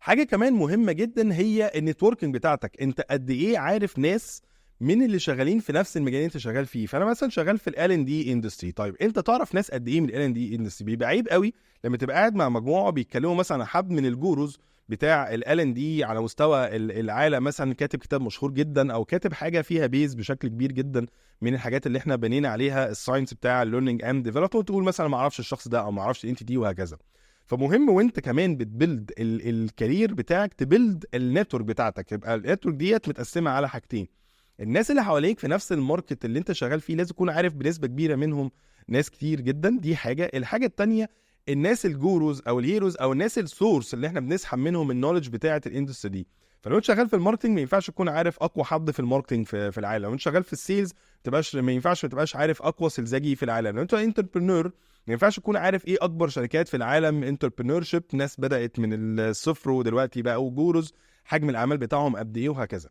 حاجه كمان مهمه جدا هي النتوركينج بتاعتك. انت قد ايه عارف ناس من اللي شغالين في نفس المجال اللي انت شغال فيه. فانا مثلا شغال في ال ان دي اندستري، طيب انت تعرف ناس قد ايه من ال ان دي اندستري؟ بيبقى عيب قوي لما تبقى قاعد مع مجموعه بيتكلموا مثلا عن حد من الجوروز بتاع ال ان دي على مستوى العالم، مثلا كاتب كتاب مشهور جدا او كاتب حاجه فيها بيز بشكل كبير جدا من الحاجات اللي احنا بنينا عليها الساينس بتاع الليرنينج اند ديفلوبمنت، تقول مثلا ما اعرفش الشخص ده او ما اعرفش الانتي دي وهكذا. فمهم وانت كمان بتبلد الكارير بتاعك تبلد النتورك بتاعتك، يبقى النتورك ديت متقسمه على حاجتين. الناس اللي حواليك في نفس الماركت اللي انت شغال فيه لازم تكون عارف بنسبه كبيره منهم ناس كتير جدا، دي حاجه. الحاجه التانية الناس الجوروز او الهيروز او الناس السورس اللي احنا بنسحب منهم النولج بتاعه الاندستري دي. فلو انت شغال في الماركتنج ما ينفعش تكون عارف اقوى حد في الماركتنج في العالم. لو انت شغال في السيلز ما ينفعش ما تبقاش عارف اقوى سيلزاجي في العالم. لو انت انتربرنور ما ينفعش تكون عارف ايه اكبر شركات في العالم انتربرنور شيب، ناس بدات من الصفر ودلوقتي بقوا جوروز، حجم الاعمال بتاعهم قد ايه وهكذا.